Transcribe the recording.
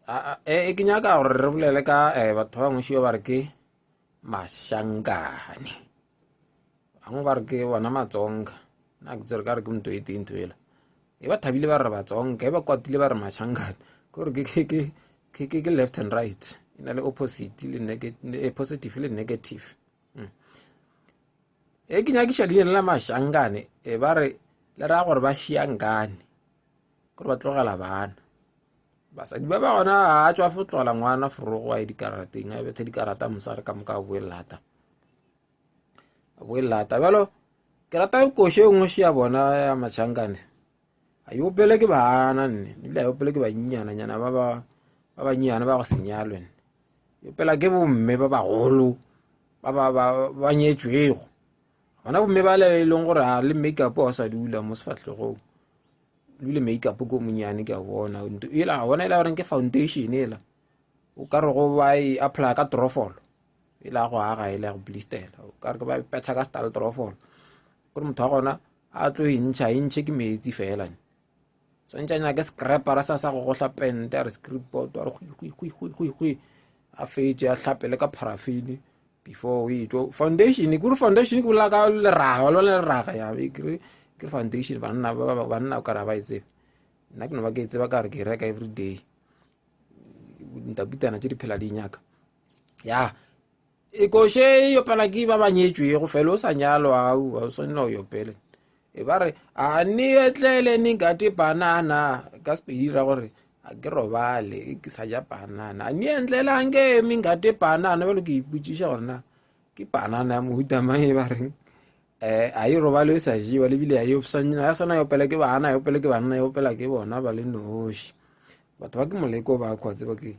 ke nyaka gore re bolele ka batho ba ngwešio ba re ke mašankane bangwe ba re ke bona matsonga nna ke tsere ka re ke mnto e teng nthoela e ba thabile ba re batsonga e ba kwatile ba re mašankane kore ke left and right e na le opposite le positive le negative ke nyakiša leina la mašankane ba re le raya gore ba šiankane kore ba tlogela bana basadi ba ba gona a tswa fotlogela ngwana forogo a ye dikarateng a bethe dikarata mosare ka moka a boelata bjalo ke rata koše e nngwe še ya bona ya mašankane a yo pele ke bana nne ebile a yo pele ke bannyananyana ba bannyane ba go senyalwe nne yo pela ke bomme ba bagolo ba nyetšwego bona bomme ba le leng gore a le makeup a sa dula mo sefatlhegong le makeup ko monyane ke a bona ela bona ela goreng ke foundation ela o ka re go ba e apply ka trofolo ela go aga ela go blistela o ka re ke ba petha ka style trofolo gore motho wa gona a tlo intšhe ke metsi fela swantšanya ke scrapper sa go gohla pente a re scriptboard a re a fetse a hlapele ka paraffin before we tlo foundation ke foundation ke bola ka leraga ya ke foundation banna o ka ra ba itsebe nna ke no ba ke tseba ka re ke reka every day ntapitana tše di phela di nyaka ya e koše yo pela ke ba banyetšwe go fela o sa nyalwa o swanela o yo pele e ba re a ni etlele ni gate banana ka sepedi ra gore a ke robale ke sa ja banana a ni entlelange mi gate banana belo ke ipotšiša gore na ke banana ya mohuta mang e ba reng a e robale o sa jewa lebile a sana yo pele ke bana yo pele ke banna yo pela ke bona ba le noši batho ba ke moleko ba khwatse ba ke